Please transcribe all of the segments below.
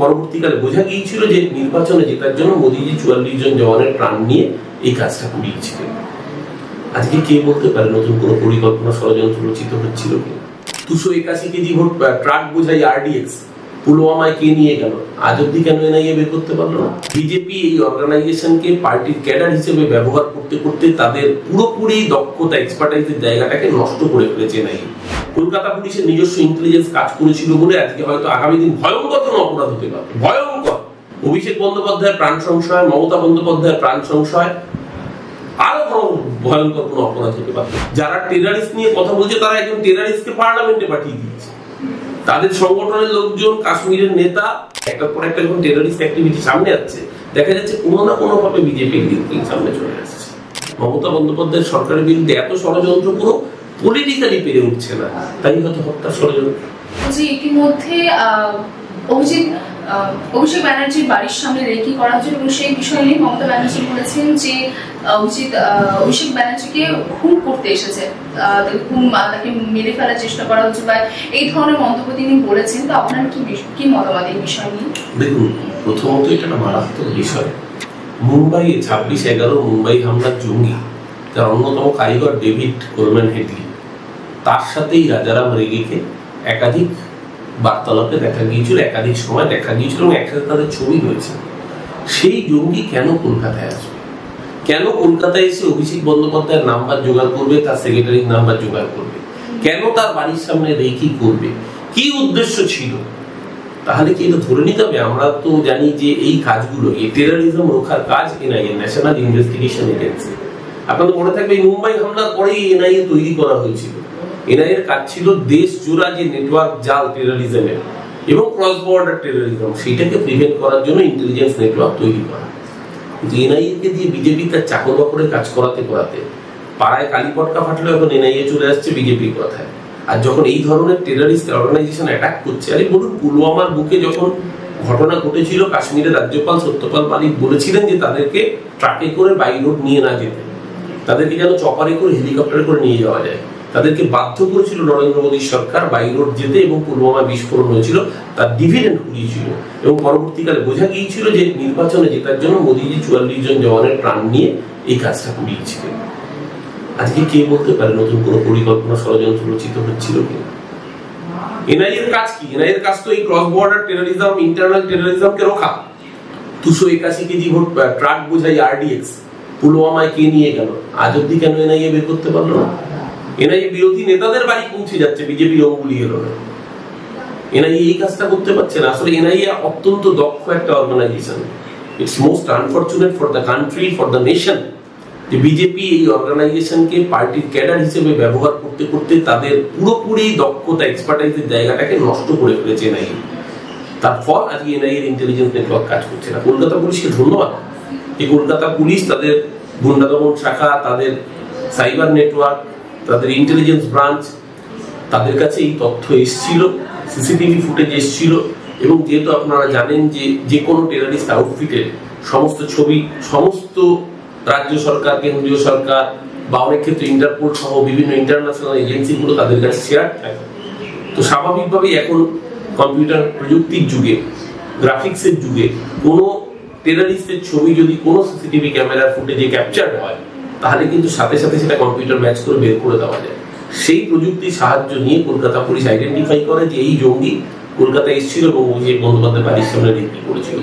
পরবর্তীকালে বোঝা গিয়েছিল যে নির্বাচনে জেতার জন্য মোদীজি ৪৪ জন জওয়ানের প্রাণ নিয়ে এই কাজটা করিয়েছিলেন। আজকে কে বলতে পারে নতুন কোনো পরিকল্পনা ষড়যন্ত্র রচিত হচ্ছিল কি? 281 কেজি ভোট ট্রাক বোঝাই আরডিএক্স পুলওয়ামায় কে নিয়ে গেল? আজ অব্দি কেন এনআইএ বের করতে পারলো না? বিজেপি এই অর্গানাইজেশনকে পার্টির ক্যাডার হিসেবে ব্যবহার করতে করতে তাদের পুরোপুরি দক্ষতা এক্সপার্টাইজের জায়গাটাকে নষ্ট করে ফেলেছে এনআইএ। কলকাতা পুলিশের নিজস্ব ইন্টেলিজেন্স কাজ করেছিল বলে আজকে হয়তো আগামী দিন ভয়ঙ্কর কোনো অপরাধ হতে পারে। ভয়ঙ্কর। অভিষেক বন্দ্যোপাধ্যায়ের প্রাণ সংশয়, মমতা বন্দ্যোপাধ্যায়ের প্রাণ সংশয়, আরো ভয়ঙ্কর কোনো অপরাধ হতে পারে। যারা টেরারিস্ট নিয়ে কথা বলছে তারা একজন টেরারিস্টকে পার্লামেন্টে পাঠিয়ে দিয়েছে। তাদের সংগঠনের লোকজন, কাশ্মীরের নেতা, একটার পর একটা যখন টেরারিস্ট অ্যাক্টিভিটি সামনে আসছে, দেখা যাচ্ছে কোনো না কোনো ভাবে বিজেপির বিরুদ্ধে সামনে চলে আসছে। মমতা বন্দ্যোপাধ্যায়ের সরকারের বিরুদ্ধে এত ষড়যন্ত্র পুরো পলিটিক্যালি পেরে উঠছে না, তাই হয়তো হত্যার ষড়যন্ত্র। ইতিমধ্যে অভিষেক ব্যানার্জির বাড়ির সামনে রেকি করা হয়েছে এবং সেই বিষয় নিয়ে মমতা ব্যানার্জি বলেছেন যে অভিষেক ব্যানার্জিকে খুন করতে এসেছে, তাকে মেরে ফেলার চেষ্টা করা হচ্ছে বা এই ধরনের মন্তব্য তিনি বলেছেন। তো আপনার কি মতামত এই বিষয় নিয়ে? দেখুন, প্রথমত এটা একটা মারাত্মক বিষয়। মুম্বাইয়ে 26/11 মুম্বাই হামলার জঙ্গি, যার অন্যতম কারিগর ডেভিড কোলম্যান হেডলি, তার সাথেই রাজারাম রেগিকে একাধিক বার্তালাপে দেখা গিয়েছিল, একাধিক সময় দেখা গিয়েছিল এবং একসাথে তাদের ছবি রয়েছে। সেই জঙ্গি কেন কলকাতায় আসবে? কেন কলকাতায় এসে অভিষেক বন্দ্যোপাধ্যায়ের নাম্বার জোগাড় করবে, তার সেক্রেটারির নাম্বার জোগাড় করবে? কেন তার বাড়ির সামনে রেকি করবে? কি উদ্দেশ্য ছিল? তাহলে কি এটা ধরে নিতে হবে? আমরা তো জানি যে এই কাজগুলো, এই টেররিজম রোখার কাজ এনআইএ, ন্যাশনাল ইনভেস্টিগেশন এজেন্সি। আপনাদের মনে থাকবে এই মুম্বাই হামলার পরেই এনআইএ তৈরি করা হয়েছিল। এনআইএ এর কাজ ছিল দেশ জোড়া যে নেটওয়ার্ক জাল টেররিজমের এবং ক্রস বর্ডার টেররিজম, সেটাকে প্রিভেন্ট করার জন্য ইন্টেলিজেন্স নেটওয়ার্ক তৈরি করা। কিন্তু এনআইএ কে দিয়ে বিজেপি তার চাকর বাকরে কাজ করাতে করাতে পাড়ায় কালীপটকা ফাটলো, এখন এনআইএ চলে আসছে বিজেপির কথায়। আর যখন এই ধরনের টেররিস্ট অর্গানাইজেশন অ্যাটাক করছে, আরে বলুন, পুলওয়ামার বুকে যখন ঘটনা ঘটেছিল, কাশ্মীরের রাজ্যপাল সত্যপাল মালিক বলেছিলেন যে তাদেরকে ট্রাকে করে বাই রোড নিয়ে না যেতে, তাদেরকে যেন চপারে করে, হেলিকপ্টারে করে নিয়ে যাওয়া যায়। তাদেরকে বাধ্য করেছিল নরেন্দ্র মোদীর সরকার বাই রোড যেতে এবং পুলওয়ামা বিস্ফোরণ হয়েছিল, তার ডিভিডেন্ড করিয়েছিল। এবং পরবর্তীকালে বোঝা গিয়েছিল যে নির্বাচনে জেতার জন্য মোদীজি ৪৪ জন জওয়ানের প্রাণ নিয়ে এই কাজটা করিয়েছিলেন। আজকে কে বলতে পারে নতুন কোনো পরিকল্পনা ষড়যন্ত্র রচিত হচ্ছিল কি? এনআইএ এর কাজ কি? এনআইএ এর কাজ তো এই ক্রস বর্ডার টেররিজম, ইন্টারনাল টেররিজমকে রোখা। 281 কেজি ভোট ট্রাক বোঝাই আরডিএক্স পুলওয়ামায় কে নিয়ে গেল? আজ অব্দি কেন এনআইএ বের করতে পারলো না? এনআইএ বিরোধী নেতাদের বাড়ি পৌঁছে যাচ্ছে, বিজেপির অঙ্গুলি এলো না। এনআইএ এই কাজটা করতে পারছে না। আসলে এনআইএ অত্যন্ত দক্ষ একটা organisation. It's most unfortunate for the country, for the nation, যে বিজেপি এই অর্গানাইজেশনকে পার্টির ক্যাডার হিসেবে ব্যবহার করতে করতে তাদের পুরোপুরি দক্ষতা এক্সপার্টাইজের জায়গাটাকে নষ্ট করে ফেলেছে এনআইএ। তার ফল আজকে এনআইএ এর ইন্টেলিজেন্স নেটওয়ার্ক কাজ করছে না। কলকাতা পুলিশকে ধন্যবাদ। এই কলকাতা পুলিশ তাদের গুন্ডা দমন শাখা, তাদের সাইবার নেটওয়ার্ক, তাদের ইন্টেলিজেন্স ব্রাঞ্চ, তাদের কাছে এই তথ্য এসেছিল, সিসিটিভি ফুটেজ এসেছিল। এবং যেহেতু আপনারা জানেন যে যে কোনো টেররিস্ট আউটফিটের সমস্ত ছবি সমস্ত রাজ্য সরকার, কেন্দ্রীয় সরকার বা অনেক ক্ষেত্রে ইন্টারপোল সহ বিভিন্ন ইন্টারন্যাশনাল এজেন্সিগুলো তাদের কাছে শেয়ার থাকে। তো স্বাভাবিকভাবেই এখন কম্পিউটার প্রযুক্তির যুগে, গ্রাফিক্সের যুগে, কোনো টেররিস্টের ছবি যদি কোনো সিসিটিভি ক্যামেরার ফুটেজে ক্যাপচার হয়, তাহলে কিন্তু সাথে সাথে সেটা কম্পিউটার ম্যাচ করে বের করে দেওয়া যায়। সেই প্রযুক্তির সাহায্য নিয়ে কলকাতা পুলিশ আইডেন্টিফাই করে যে এই জঙ্গি কলকাতায় এসেছিল এবং অভিষেক বন্দ্যোপাধ্যায় বাড়ির সামনে রেকি করেছিল।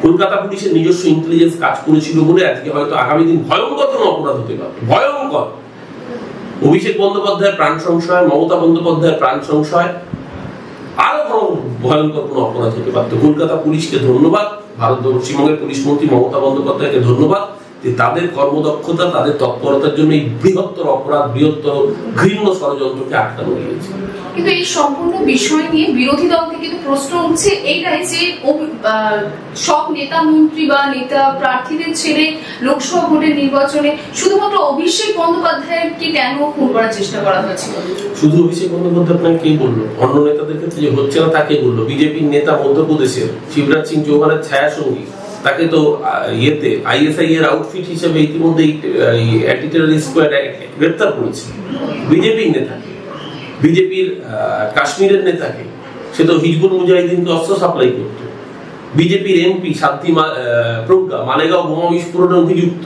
কলকাতা পুলিশের নিজস্ব ইন্টেলিজেন্স কাজ করেছিল বলে আজকে হয়তো আগামী দিন ভয়ঙ্কর কোনো অপরাধ হতে পারে। ভয়ঙ্কর। অভিষেক বন্দ্যোপাধ্যায়ের প্রাণ সংশয়, মমতা বন্দ্যোপাধ্যায়ের প্রাণ সংশয়, আরো ভয়ঙ্কর কোনো অপরাধ হতে পারত। কলকাতা পুলিশকে ধন্যবাদ, পশ্চিমবঙ্গের পুলিশ মন্ত্রী মমতা বন্দ্যোপাধ্যায়কে ধন্যবাদ যে তাদের কর্মদক্ষতা, তাদের তৎপরতার জন্য এই বৃহত্তর অপরাধ, বৃহত্তর ঘৃণ্য ষড়যন্ত্রকে আটকানো গিয়েছে। কিন্তু এই সম্পূর্ণ বিষয় নিয়ে বিরোধী দল থেকে কিন্তু প্রশ্ন উঠছে এইটাই যে সব নেতা মন্ত্রী বা নেতা প্রার্থীদের ছেড়ে লোকসভা ভোটের নির্বাচনে শুধুমাত্র অভিষেক বন্দ্যোপাধ্যায়কে কেন খুন করার চেষ্টা করা হয়েছিল? শুধু অভিষেক বন্দ্যোপাধ্যায় আপনাকে কে বললো? অন্য নেতাদের ক্ষেত্রে যে হচ্ছে না তাকে বললো। বিজেপির নেতা মধ্যপ্রদেশের শিবরাজ সিং চৌহানের ছায়া সঙ্গী, তাকে তো আইএসআই এর আউটফিট হিসেবে ইতিমধ্যে অ্যান্টি টেররিস্ট স্কোয়াড গ্রেপ্তার করেছে। বিজেপির নেতাকে, বিজেপির কাশ্মীরের নেতাকে, সে তো হিজবুল মুজাহিদিনকে অস্ত্র সাপ্লাই করতো। বিজেপির এমপি শান্তি প্রজ্ঞা মালেগাঁও বোমা বিস্ফোরণে অভিযুক্ত,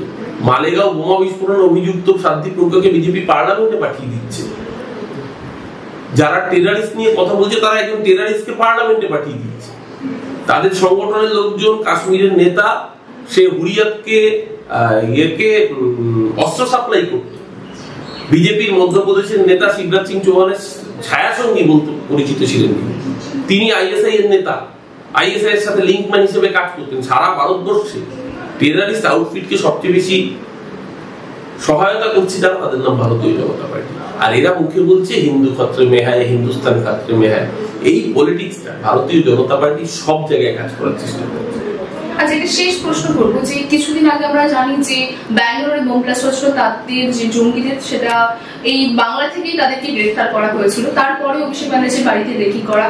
মালেগাঁও বোমা বিস্ফোরণে অভিযুক্ত শান্তি প্রজ্ঞাকে বিজেপি পার্লামেন্টে পাঠিয়ে দিচ্ছে। যারা টেরারিস্ট নিয়ে কথা বলছে তারা একজন টেরারিস্টকে পার্লামেন্টে পাঠিয়ে দিচ্ছে। তাদের সংগঠনের লোকজন, কাশ্মীরের নেতা, সে হুরিয়াতকে অস্ত্র সাপ্লাই করত। বিজেপির মধ্যপ্রদেশের নেতা শিবরাজ সিং চৌহানের ছায়া সঙ্গী বলতে পরিচিত ছিলেন তিনি। আইএসআই এর নেতা, আইএসআই এর সাথে লিঙ্কম্যান হিসেবে কাজ করতেন। সারা ভারতবর্ষে টেরারিস্ট আউটফিটকে সবচেয়ে বেশি সহায়তা করছে যারা, তাদের নাম ভারতীয় জনতা পার্টি। আর এরা মুখে বলছে হিন্দু খাতরে মে হ্যায়, হিন্দুস্তান খাতরে মে হ্যায়। এই পলিটিক্সটা ভারতীয় জনতা পার্টি সব জায়গায় কাজ করার চেষ্টা করছে। আচ্ছা, এটা শেষ প্রশ্ন করবো যে কিছুদিন আগে আমরা জানি যে ব্যাঙ্গালোরে বোমা সশস্ত্র তাদের যে জঙ্গিদের, সেটা এই বাংলা থেকেই তাদেরকে গ্রেফতার করা হয়েছিল। তারপরে অভিষেক ব্যানার্জির বাড়িতে রেকি করা,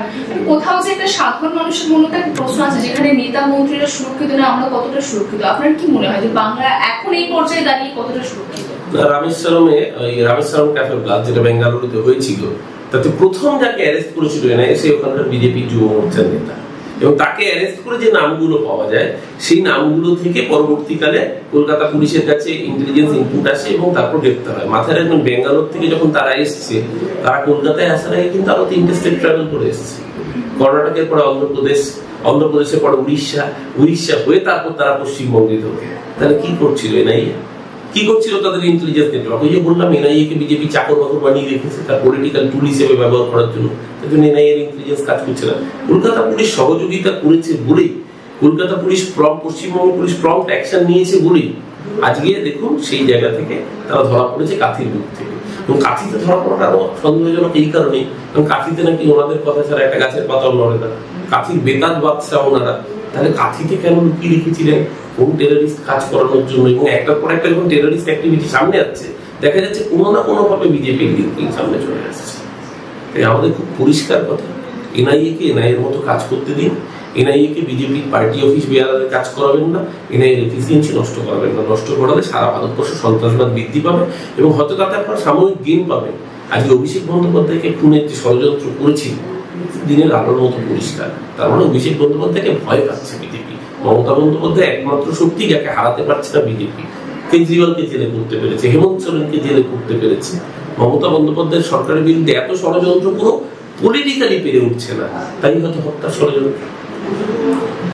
কোথাও যে একটা সাধারণ মানুষের মনে একটা প্রশ্ন আছে, যেখানে নেতা মন্ত্রীরা সুরক্ষিত না, আমরা কতটা সুরক্ষিত? আপনার কি মনে হয় যে বাংলা এখন এই পর্যায়ে দাঁড়িয়ে কতটা সুরক্ষিত? রামেশ্বরম ক্যাফে ব্লাস্ট যেটা বেঙ্গালুরুতে হয়েছিল, তাতে প্রথম যাকে অ্যারেস্ট করেছিল সে ওখানকার বিজেপি যুব মোর্চার নেতা, এবং তাকে অ্যারেস্ট করে যে নামগুলো পাওয়া যায় সেই নামগুলো থেকে পরবর্তীকালে কলকাতা পুলিশের কাছে ইন্টেলিজেন্স ইনপুট আসে এবং তারপর গ্রেফতার হয়। মাথায় রাখবেন, বেঙ্গালোর থেকে যখন তারা এসছে, তারা কলকাতায় আসার আগে কিন্তু আরো 3টে স্টেট ট্রাভেল করে এসছে। কর্ণাটকের পরে অন্ধ্রপ্রদেশের পরে উড়িষ্যা হয়ে তারপর তারা পশ্চিমবঙ্গে ঢোকে। তাহলে কি করছিল এনআইএ? কি করছিল তাদের ইন্টেলিজেন্স নেটওয়ার্ক? ওই যে বললাম, এনআইএ কে বিজেপি চাকর বাকর বানিয়ে রেখেছে তার পলিটিক্যাল টুল হিসেবে ব্যবহার করার জন্য। এনআইএ ইন্টেলিজেন্স কাজ করছে না। কলকাতা পুলিশ সহযোগিতা করেছে বলেই, Kolkata police Paschimbanga police prompt action নিয়েছে বলেই আজকে দেখুন সেই জায়গা থেকে তারা ধরা পড়েছে কাঁথির বুক থেকে। এবং কাঁথিতে ধরা পড়াটা আরো সন্দেহজনক এই কারণেই, কারণ কাঁথিতে নাকি ওনাদের কথা ছাড়া একটা গাছের পাতাও নড়ে না। কাঁথির বেতাজ বাদশাহ ওনারা। তাহলে কাঁথিতে কেন লুকিয়ে রেখেছিলেন? কোন টেররিস্ট কাজ করানোর জন্য? এবং একটার পর একটা যখন টেররিস্ট অ্যাক্টিভিটি সামনে আসছে, দেখা যাচ্ছে কোনো না কোনো ভাবে বিজেপির লিঙ্কিং সামনে চলে আসছে। তাই আমাদের খুব পরিষ্কার কথা, এনআইএ কে এনআইএর মতো কাজ করতে দিন। এনআইএ কে বিজেপির পার্টি অফিস বেয়ারাদের কাজ করাবেন না, এনআইএর এফিসিয়েন্সি নষ্ট করাবেন না। নষ্ট করালে সারা ভারতবর্ষে সন্ত্রাসবাদ বৃদ্ধি পাবে এবং হয়তো তাতে আপনার সাময়িক গেম পাবেন। আজকে অভিষেক বন্দ্যোপাধ্যায়কে খুনের যে ষড়যন্ত্র করেছিল, দিনের আলোর মতো পরিষ্কার। তার মানে অভিষেক বন্দ্যোপাধ্যায়কে ভয় পাচ্ছে বিজেপি। মমতা বন্দ্যোপাধ্যায় একমাত্র শক্তি যাকে হারাতে পারছে না বিজেপি। কেজরিওয়ালকে জেলে করতে পেরেছে, হেমন্ত সোরেনকে জেলে করতে পেরেছে। মমতা বন্দ্যোপাধ্যায়ের সরকারের বিরুদ্ধে এত ষড়যন্ত্র পুরো পলিটিক্যালি পেরে উঠছে না, তাই হয়তো হত্যার ষড়যন্ত্র।